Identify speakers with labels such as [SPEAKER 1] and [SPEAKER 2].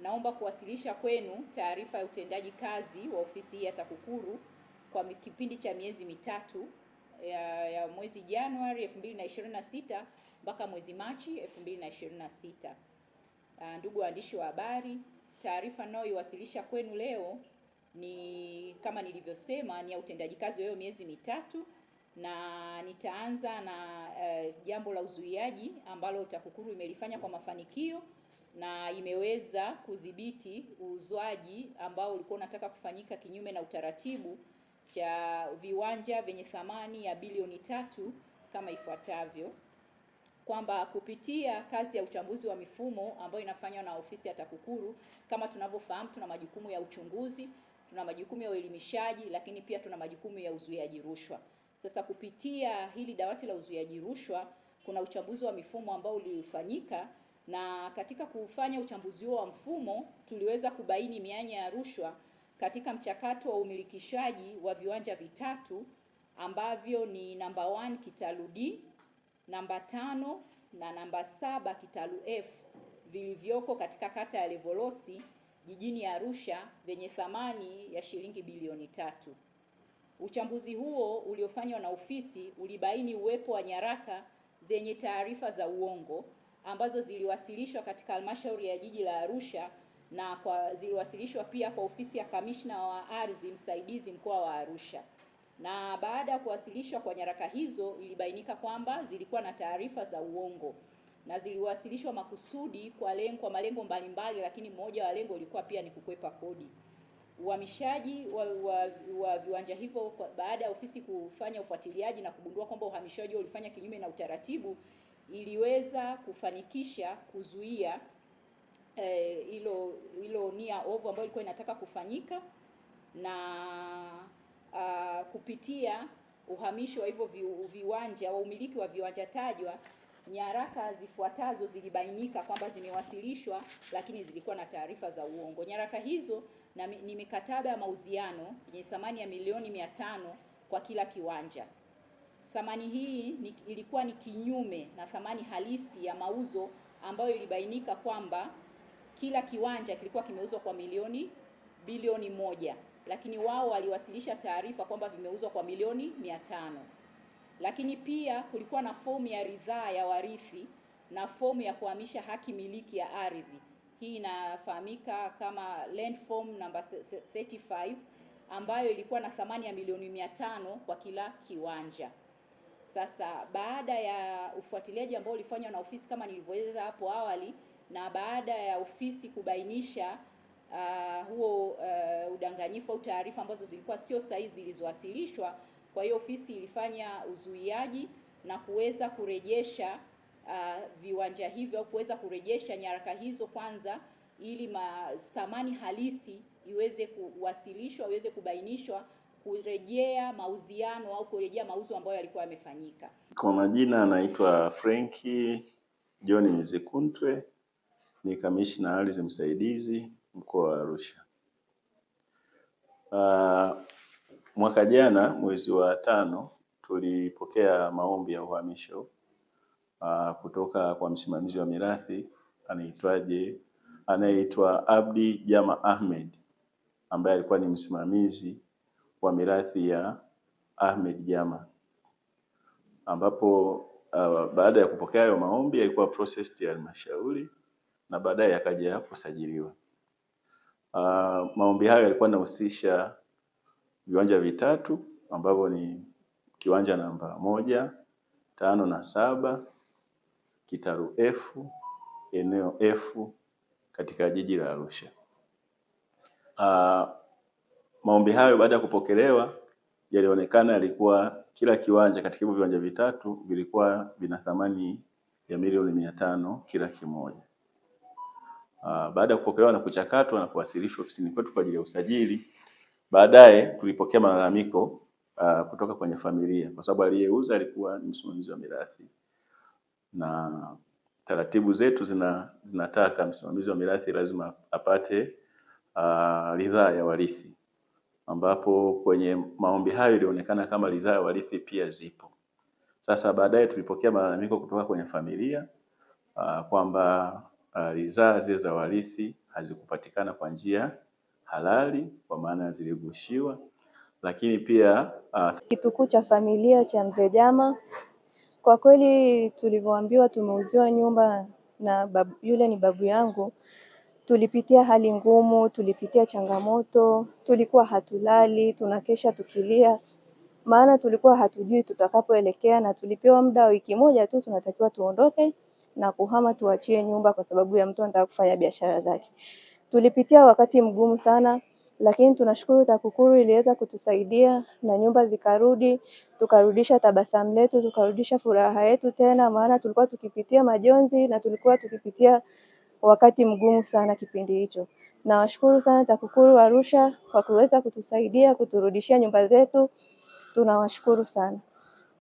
[SPEAKER 1] naomba kuwasilisha kwenu taarifa ya utendaji kazi wa ofisi hii ya TAKUKURU kwa kipindi cha miezi mitatu ya mwezi Januari 2026 mpaka mwezi Machi 2026. Ndugu waandishi wa habari, taarifa ninayoiwasilisha kwenu leo ni kama nilivyosema, ni ya utendaji kazi wa hiyo miezi mitatu, na nitaanza na jambo la uzuiaji ambalo TAKUKURU imelifanya kwa mafanikio na imeweza kudhibiti uuzwaji ambao ulikuwa unataka kufanyika kinyume na utaratibu cha viwanja vyenye thamani ya bilioni 3 kama ifuatavyo: kwamba kupitia kazi ya uchambuzi wa mifumo ambayo inafanywa na ofisi ya TAKUKURU, kama tunavyofahamu, tuna majukumu ya uchunguzi, tuna majukumu ya uelimishaji, lakini pia tuna majukumu ya uzuiaji rushwa. Sasa kupitia hili dawati la uzuiaji rushwa, kuna uchambuzi wa mifumo ambao ulifanyika, na katika kufanya uchambuzi huo wa mfumo tuliweza kubaini mianya ya rushwa katika mchakato wa umilikishaji wa viwanja vitatu ambavyo ni namba 1 kitalu D, namba 5 na namba 7 kitalu F vilivyoko katika kata ya Levolosi jijini Arusha vyenye thamani ya shilingi bilioni 3. Uchambuzi huo uliofanywa na ofisi ulibaini uwepo wa nyaraka zenye taarifa za uongo ambazo ziliwasilishwa katika halmashauri ya jiji la Arusha na ziliwasilishwa pia kwa ofisi ya kamishna wa ardhi msaidizi mkoa wa Arusha. Na baada ya kuwasilishwa kwa nyaraka hizo, ilibainika kwamba zilikuwa na taarifa za uongo na ziliwasilishwa makusudi kwa malengo mbalimbali, lakini mmoja wa lengo ilikuwa pia ni kukwepa kodi. Uhamishaji wa viwanja hivyo, baada ya ofisi kufanya ufuatiliaji na kugundua kwamba uhamishaji ulifanya kinyume na utaratibu, iliweza kufanikisha kuzuia hilo nia ovu ambayo ilikuwa inataka kufanyika, na kupitia uhamisho wa hivyo viwanja wa umiliki wa viwanja tajwa, nyaraka zifuatazo zilibainika kwamba zimewasilishwa lakini zilikuwa na taarifa za uongo. Nyaraka hizo ni mikataba ya mauziano yenye thamani ya milioni 500 kwa kila kiwanja. Thamani hii ilikuwa ni kinyume na thamani halisi ya mauzo ambayo ilibainika kwamba kila kiwanja kilikuwa kimeuzwa kwa bilioni 1, lakini wao waliwasilisha taarifa kwamba vimeuzwa kwa milioni 500. Lakini pia kulikuwa na fomu ya ridhaa ya warithi na fomu ya kuhamisha haki miliki ya ardhi. Hii inafahamika kama land form number 35 ambayo ilikuwa na thamani ya milioni 500 kwa kila kiwanja. Sasa baada ya ufuatiliaji ambao ulifanywa na ofisi kama nilivyoeleza hapo awali, na baada ya ofisi kubainisha huo udanganyifu au taarifa ambazo zilikuwa sio sahihi zilizowasilishwa, kwa hiyo ofisi ilifanya uzuiaji na kuweza kurejesha viwanja hivyo au kuweza kurejesha nyaraka hizo kwanza, ili thamani halisi iweze kuwasilishwa, iweze kubainishwa, kurejea mauziano au kurejea mauzo ambayo yalikuwa yamefanyika.
[SPEAKER 2] Kwa majina anaitwa Frenki John Mzikuntwe, ni kamishna ardhi msaidizi mkoa wa Arusha. Mwaka jana mwezi wa 5 tulipokea maombi ya uhamisho kutoka kwa msimamizi wa mirathi anaitwa Abdi Jama Ahmed, ambaye alikuwa ni msimamizi wa mirathi ya Ahmed Jama, ambapo baada ya kupokea hayo maombi yalikuwa processed ya halmashauri na baadaye yakaja kusajiliwa. Maombi hayo yalikuwa yanahusisha viwanja vitatu ambavyo ni kiwanja namba 1, 5 na 7 kitalu F, eneo F katika jiji la Arusha. Maombi hayo baada ya kupokelewa yalionekana yalikuwa kila kiwanja katika hivyo viwanja vitatu vilikuwa vina thamani ya milioni 500 kila kimoja. Baada ya kupokelewa na kuchakatwa na kuwasilishwa ofisini kwetu kwa ajili ya usajili, baadaye tulipokea malalamiko kutoka kwenye familia, kwa sababu aliyeuza alikuwa ni msimamizi wa mirathi, na taratibu zetu zinataka msimamizi wa mirathi lazima apate ridhaa ya warithi, ambapo kwenye maombi hayo ilionekana kama ridhaa ya warithi pia zipo. Sasa baadaye tulipokea malalamiko kutoka kwenye familia kwamba ridhaa zile za warithi hazikupatikana kwa njia halali, kwa maana ziligushiwa. Lakini pia
[SPEAKER 3] Kitukuu cha familia cha Mzee Jama, kwa kweli tulivyoambiwa tumeuziwa nyumba na yule ni babu yangu, tulipitia hali ngumu, tulipitia changamoto, tulikuwa hatulali, tunakesha tukilia, maana tulikuwa hatujui tutakapoelekea, na tulipewa muda wa wiki moja tu tunatakiwa tuondoke na kuhama, tuachie nyumba kwa sababu ya mtu anataka kufanya biashara zake. Tulipitia wakati mgumu sana, lakini tunashukuru TAKUKURU iliweza kutusaidia na nyumba zikarudi, tukarudisha tabasamu letu, tukarudisha furaha yetu tena, maana tulikuwa tukipitia majonzi na tulikuwa tukipitia wakati mgumu sana kipindi hicho. Nawashukuru sana TAKUKURU Arusha kwa kuweza kutusaidia kuturudishia nyumba zetu. Tunawashukuru sana.